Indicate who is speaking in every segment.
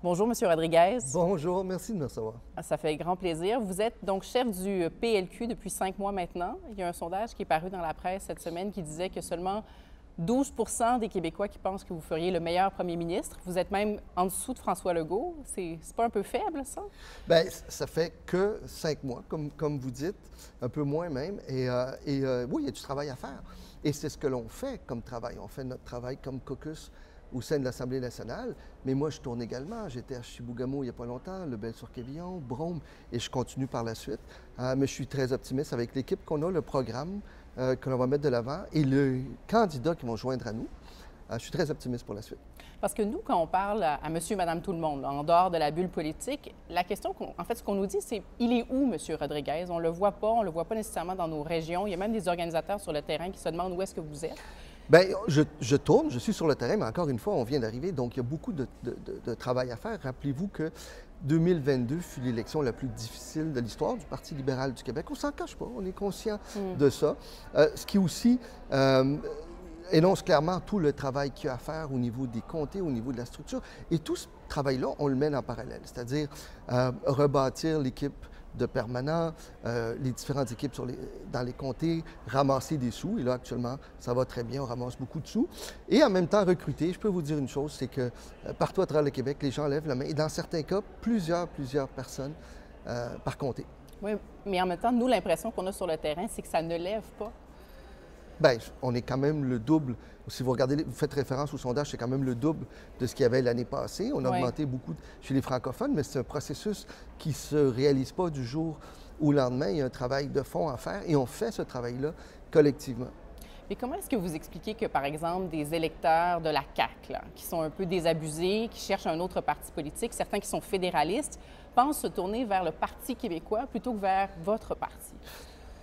Speaker 1: Bonjour, Monsieur Rodriguez.
Speaker 2: Bonjour, merci de me recevoir.
Speaker 1: Ça fait grand plaisir. Vous êtes donc chef du PLQ depuis 5 mois maintenant. Il y a un sondage qui est paru dans la presse cette semaine qui disait que seulement 12 des Québécois qui pensent que vous feriez le meilleur premier ministre. Vous êtes même en dessous de François Legault. C'est pas un peu faible, ça?
Speaker 2: Bien, ça fait que 5 mois, comme vous dites, un peu moins même. Oui, il y a du travail à faire. Et c'est ce que l'on fait comme travail. On fait notre travail comme caucus au sein de l'Assemblée nationale. Mais moi, je tourne également. J'étais à Chibougamau il n'y a pas longtemps, Lebel-sur-Quévillon, Brome, et je continue par la suite. Mais je suis très optimiste avec l'équipe qu'on a, le programme que l'on va mettre de l'avant et le candidat qui vont joindre à nous. Je suis très optimiste pour la suite.
Speaker 1: Parce que nous, quand on parle à monsieur, madame, tout le monde, là, en dehors de la bulle politique, la question, en fait, ce qu'on nous dit, c'est il est où, monsieur Rodriguez? On ne le voit pas, on ne le voit pas nécessairement dans nos régions. Il y a même des organisateurs sur le terrain qui se demandent où est-ce que vous êtes.
Speaker 2: Bien, je tourne, je suis sur le terrain, mais encore une fois, on vient d'arriver, donc il y a beaucoup de travail à faire. Rappelez-vous que 2022 fut l'élection la plus difficile de l'histoire du Parti libéral du Québec. On s'en cache pas, on est conscient de ça. Ce qui aussi énonce clairement tout le travail qu'il y a à faire au niveau des comtés, au niveau de la structure. Et tout ce travail-là, on le mène en parallèle, c'est-à-dire rebâtir l'équipe de permanents, les différentes équipes dans les comtés, ramasser des sous. Et là, actuellement, ça va très bien, on ramasse beaucoup de sous. Et en même temps, recruter. Je peux vous dire une chose, c'est que partout à travers le Québec, les gens lèvent la main. Et dans certains cas, plusieurs personnes par comté.
Speaker 1: Oui, mais en même temps, nous, l'impression qu'on a sur le terrain, c'est que ça ne lève pas.
Speaker 2: Bien, on est quand même le double. Si vous regardez, vous faites référence au sondage, c'est quand même le double de ce qu'il y avait l'année passée. On a augmenté beaucoup chez les francophones, mais c'est un processus qui ne se réalise pas du jour au lendemain. Il y a un travail de fond à faire et on fait ce travail-là collectivement.
Speaker 1: Mais comment est-ce que vous expliquez que, par exemple, des électeurs de la CAQ, là, qui sont un peu désabusés, qui cherchent un autre parti politique, certains qui sont fédéralistes, pensent se tourner vers le Parti québécois plutôt que vers votre parti?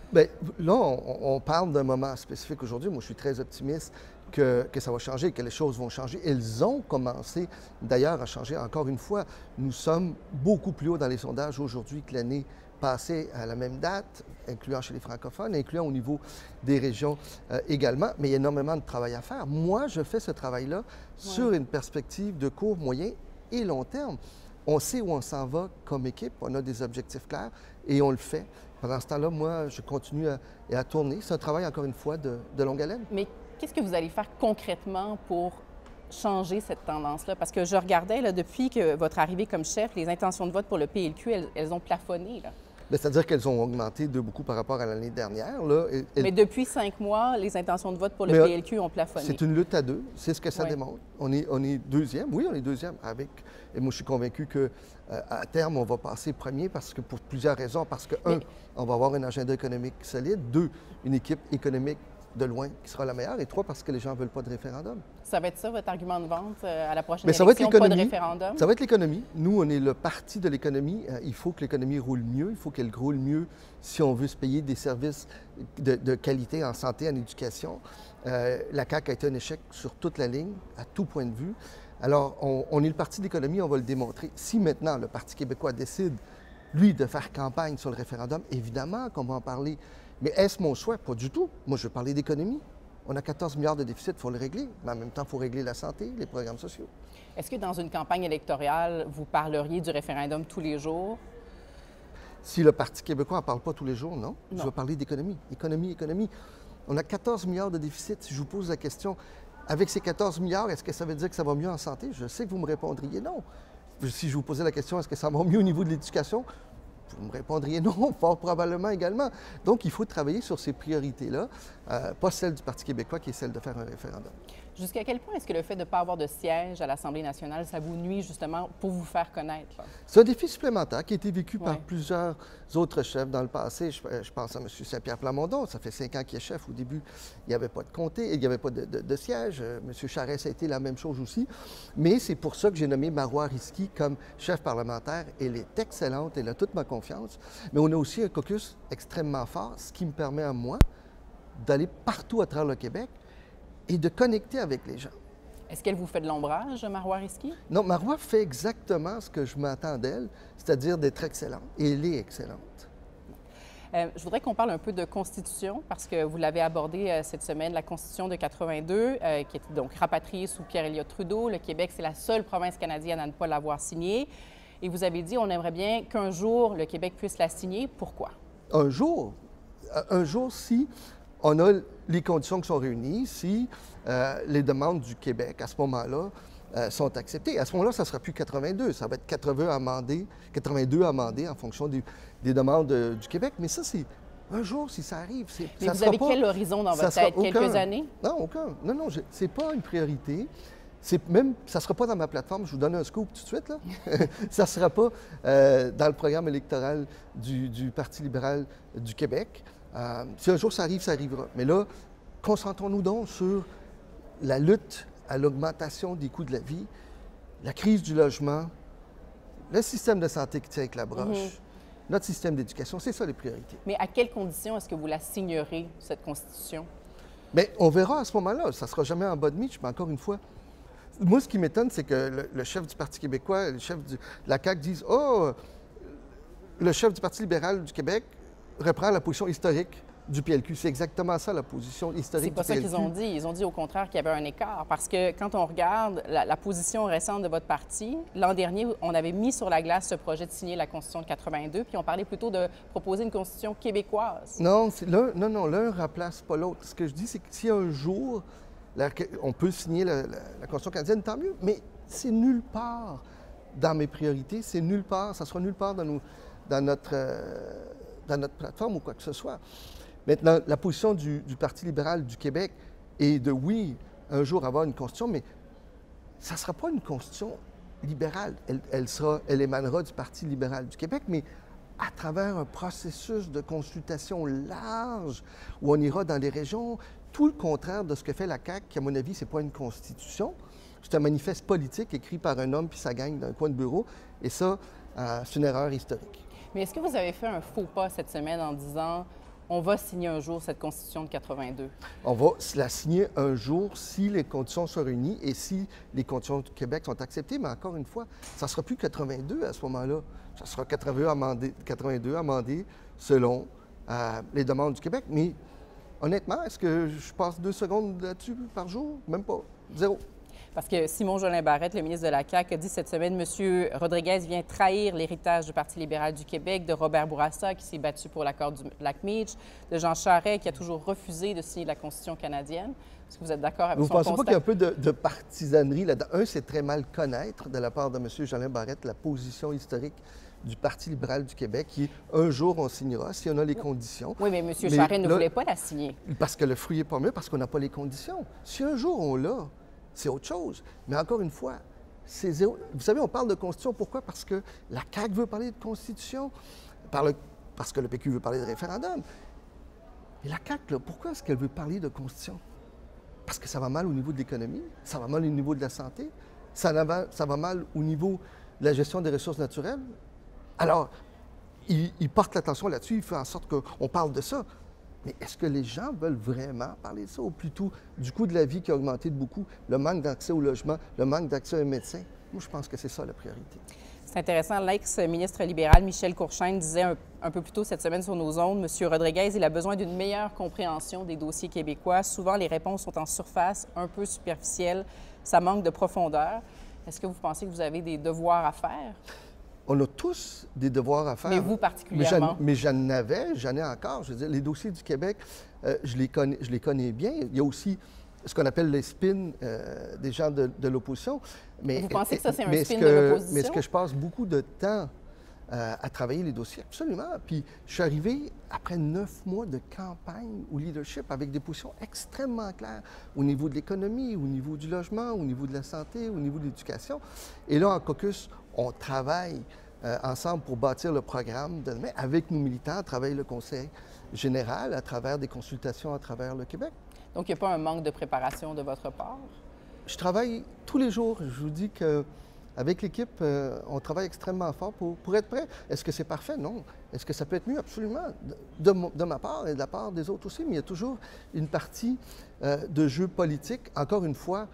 Speaker 2: Bien, là, on parle d'un moment spécifique aujourd'hui. Moi, je suis très optimiste que ça va changer, que les choses vont changer. Elles ont commencé, d'ailleurs, à changer. Encore une fois, nous sommes beaucoup plus haut dans les sondages aujourd'hui que l'année passée à la même date, incluant chez les francophones, incluant au niveau des régions également. Mais il y a énormément de travail à faire. Moi, je fais ce travail-là sur une perspective de court, moyen et long terme. On sait où on s'en va comme équipe, on a des objectifs clairs et on le fait. Pendant ce temps-là, moi, je continue à tourner. C'est un travail, encore une fois, de longue haleine.
Speaker 1: Mais qu'est-ce que vous allez faire concrètement pour changer cette tendance-là? Parce que je regardais, là, depuis que votre arrivée comme chef, les intentions de vote pour le PLQ, elles ont plafonné, là.
Speaker 2: C'est-à-dire qu'elles ont augmenté de beaucoup par rapport à l'année dernière. Là.
Speaker 1: Mais depuis 5 mois, les intentions de vote pour le PLQ ont plafonné.
Speaker 2: C'est une lutte à deux, c'est ce que ça démontre. On est deuxième, oui, on est deuxième avec... Et moi, je suis convaincu qu'à terme, on va passer premier parce que pour plusieurs raisons. Parce que, un, on va avoir un agenda économique solide. Deux, une équipe économique de loin qui sera la meilleure. Et trois, parce que les gens ne veulent pas de référendum.
Speaker 1: Ça va être ça, votre argument de vente à la prochaine
Speaker 2: élection,
Speaker 1: pas de référendum?
Speaker 2: Ça va être l'économie. Nous, on est le parti de l'économie. Il faut que l'économie roule mieux. Il faut qu'elle roule mieux si on veut se payer des services de qualité en santé, en éducation. La CAQ a été un échec sur toute la ligne, à tout point de vue. Alors, on est le parti de l'économie, on va le démontrer. Si maintenant le Parti québécois décide, lui, de faire campagne sur le référendum, évidemment qu'on va en parler. Mais est-ce mon souhait? Pas du tout. Moi, je veux parler d'économie. On a 14 milliards de déficit, il faut le régler. Mais en même temps, il faut régler la santé, les programmes sociaux.
Speaker 1: Est-ce que dans une campagne électorale, vous parleriez du référendum tous les jours?
Speaker 2: Si le Parti québécois n'en parle pas tous les jours, non. Je vais parler d'économie. Économie. On a 14 milliards de déficit. Si je vous pose la question, avec ces 14 milliards, est-ce que ça veut dire que ça va mieux en santé? Je sais que vous me répondriez non. Si je vous posais la question, est-ce que ça va mieux au niveau de l'éducation? Vous me répondriez non, fort probablement également. Donc, il faut travailler sur ces priorités-là, pas celle du Parti québécois qui est celle de faire un référendum.
Speaker 1: Jusqu'à quel point est-ce que le fait de ne pas avoir de siège à l'Assemblée nationale, ça vous nuit justement pour vous faire connaître?
Speaker 2: C'est un défi supplémentaire qui a été vécu par plusieurs autres chefs dans le passé. Je pense à M. Saint-Pierre Plamondon. Ça fait 5 ans qu'il est chef. Au début, il n'y avait pas de comté, il n'y avait pas de siège. M. Charest a été la même chose aussi. Mais c'est pour ça que j'ai nommé Marois Risky comme chef parlementaire. Elle est excellente, elle a toute ma confiance. Mais on a aussi un caucus extrêmement fort, ce qui me permet à moi d'aller partout à travers le Québec et de connecter avec les gens.
Speaker 1: Est-ce qu'elle vous fait de l'ombrage, Marois Risky?
Speaker 2: Non, Marois fait exactement ce que je m'attends d'elle, c'est-à-dire d'être excellente. Et elle est excellente.
Speaker 1: Je voudrais qu'on parle un peu de Constitution, parce que vous l'avez abordé cette semaine, la Constitution de 82, qui était donc rapatriée sous Pierre-Éliott Trudeau. Le Québec, c'est la seule province canadienne à ne pas l'avoir signée. Et vous avez dit, on aimerait bien qu'un jour, le Québec puisse la signer. Pourquoi?
Speaker 2: Un jour si on a les conditions qui sont réunies, si les demandes du Québec, à ce moment-là, sont acceptées. À ce moment-là, ça ne sera plus 82, ça va être 82 amendés en fonction des demandes du Québec. Mais ça, c'est un jour si ça arrive.
Speaker 1: Mais vous avez quel horizon dans votre tête? Quelques années?
Speaker 2: Non, aucun. Non, c'est pas une priorité. Ça ne sera pas dans ma plateforme, je vous donne un scoop tout de suite, là. Ça ne sera pas dans le programme électoral du Parti libéral du Québec. Si un jour ça arrive, ça arrivera. Mais là, concentrons-nous donc sur la lutte à l'augmentation des coûts de la vie, la crise du logement, le système de santé qui tient avec la broche, notre système d'éducation. C'est ça les priorités.
Speaker 1: Mais à quelles conditions est-ce que vous la signerez, cette Constitution?
Speaker 2: Bien, on verra à ce moment-là. Ça ne sera jamais en bas de Mitch, mais encore une fois, moi, ce qui m'étonne, c'est que le chef du Parti québécois, le chef de la CAQ disent « Oh, le chef du Parti libéral du Québec reprend la position historique du PLQ. » C'est exactement ça, la position historique du PLQ.
Speaker 1: C'est pas ça qu'ils ont dit. Ils ont dit au contraire qu'il y avait un écart. Parce que quand on regarde la position récente de votre parti, l'an dernier, on avait mis sur la glace ce projet de signer la Constitution de 82, puis on parlait plutôt de proposer une Constitution québécoise.
Speaker 2: Non, l'un ne remplace pas l'autre. Ce que je dis, c'est que si un jour on peut signer la Constitution canadienne, tant mieux, mais c'est nulle part dans mes priorités, c'est nulle part, ça sera nulle part dans notre plateforme ou quoi que ce soit. Maintenant, la position du Parti libéral du Québec est de, oui, un jour avoir une Constitution, mais ça ne sera pas une Constitution libérale. Elle émanera du Parti libéral du Québec, mais à travers un processus de consultation large où on ira dans les régions, tout le contraire de ce que fait la CAQ, qui, à mon avis, ce n'est pas une constitution. C'est un manifeste politique écrit par un homme puis sa gang d'un coin de bureau. Et ça, c'est une erreur historique.
Speaker 1: Mais est-ce que vous avez fait un faux pas cette semaine en disant « on va signer un jour cette Constitution de 82 » ?
Speaker 2: On va la signer un jour si les conditions sont réunies et si les conditions du Québec sont acceptées. Mais encore une fois, ça ne sera plus 82 à ce moment-là. Ça sera 82 amendés selon les demandes du Québec. Mais honnêtement, est-ce que je passe 2 secondes là-dessus par jour? Même pas. Zéro.
Speaker 1: Parce que Simon-Jolin Barrette, le ministre de la CAQ, a dit cette semaine, M. Rodriguez vient trahir l'héritage du Parti libéral du Québec, de Robert Bourassa, qui s'est battu pour l'accord du Lac-Meach, de Jean Charest, qui a toujours refusé de signer la Constitution canadienne. Est-ce que vous êtes d'accord avec son constat?
Speaker 2: Vous ne pensez pas qu'il y a un peu de partisanerie là-dedans? Un, c'est très mal connaître de la part de M. Jolin Barrette la position historique du Parti libéral du Québec, qui, un jour, on signera si on a les conditions.
Speaker 1: Oui, mais M. Charest ne voulait pas la signer.
Speaker 2: Parce que le fruit n'est pas mieux, parce qu'on n'a pas les conditions. Si un jour on l'a, c'est autre chose. Mais encore une fois, c'est zéro. Vous savez, on parle de Constitution. Pourquoi? Parce que la CAQ veut parler de Constitution, parce que le PQ veut parler de référendum. Et la CAQ, là, pourquoi est-ce qu'elle veut parler de Constitution? Parce que ça va mal au niveau de l'économie, ça va mal au niveau de la santé, ça va mal au niveau de la gestion des ressources naturelles. Alors, il porte l'attention là-dessus, il fait en sorte qu'on parle de ça. Mais est-ce que les gens veulent vraiment parler de ça, ou plutôt du coût de la vie qui a augmenté de beaucoup, le manque d'accès au logement, le manque d'accès à un médecin? Moi, je pense que c'est ça la priorité.
Speaker 1: C'est intéressant. L'ex-ministre libéral Michel Courchaine disait un peu plus tôt cette semaine sur nos ondes, M. Rodriguez, il a besoin d'une meilleure compréhension des dossiers québécois. Souvent, les réponses sont en surface, un peu superficielles. Ça manque de profondeur. Est-ce que vous pensez que vous avez des devoirs à faire?
Speaker 2: On a tous des devoirs à faire.
Speaker 1: Mais vous particulièrement.
Speaker 2: Mais j'en ai encore. Je veux dire, les dossiers du Québec, je les connais bien. Il y a aussi ce qu'on appelle les spins des gens de l'opposition. Mais,
Speaker 1: vous pensez que ça, c'est un spin de l'opposition?
Speaker 2: Mais est-ce que je passe beaucoup de temps à travailler les dossiers? Absolument. Puis je suis arrivé après 9 mois de campagne au leadership avec des positions extrêmement claires au niveau de l'économie, au niveau du logement, au niveau de la santé, au niveau de l'éducation. Et là, en caucus, on travaille ensemble pour bâtir le programme de demain avec nos militants, à travers le Conseil général, à travers des consultations à travers le Québec.
Speaker 1: Donc, il n'y a pas un manque de préparation de votre part? Je
Speaker 2: travaille tous les jours. Je vous dis qu'avec l'équipe, on travaille extrêmement fort pour être prêt. Est-ce que c'est parfait? Non. Est-ce que ça peut être mieux? Absolument. De ma part et de la part des autres aussi, mais il y a toujours une partie de jeu politique. Encore une fois,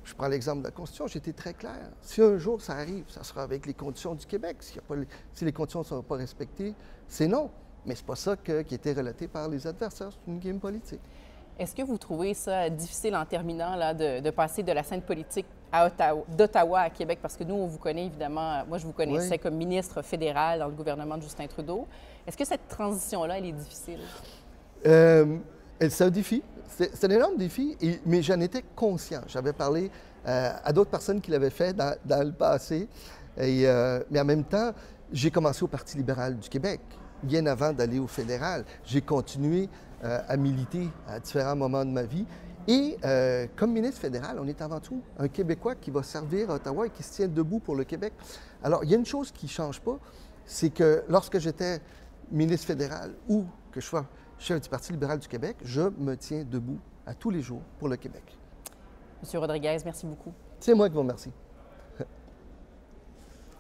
Speaker 2: je prends l'exemple de la Constitution, j'ai été très clair. Si un jour ça arrive, ça sera avec les conditions du Québec. Si les conditions ne sont pas respectées, c'est non. Mais c'est pas ça qui était relaté par les adversaires. C'est une game politique.
Speaker 1: Est-ce que vous trouvez ça difficile en terminant là, de passer de la scène politique à d'Ottawa à Québec? Parce que nous, on vous connaît évidemment, moi je vous connaissais comme ministre fédéral dans le gouvernement de Justin Trudeau. Est-ce que cette transition-là, elle est difficile?
Speaker 2: C'est un défi. C'est un énorme défi, mais j'en étais conscient. J'avais parlé à d'autres personnes qui l'avaient fait dans le passé. Mais en même temps, j'ai commencé au Parti libéral du Québec, bien avant d'aller au fédéral. J'ai continué à militer à différents moments de ma vie. Et comme ministre fédéral, on est avant tout un Québécois qui va servir à Ottawa et qui se tient debout pour le Québec. Alors, il y a une chose qui ne change pas, c'est que lorsque j'étais ministre fédéral ou que je sois chef du Parti libéral du Québec, je me tiens debout à tous les jours pour le Québec.
Speaker 1: Monsieur Rodriguez, merci beaucoup.
Speaker 2: C'est moi qui vous remercie.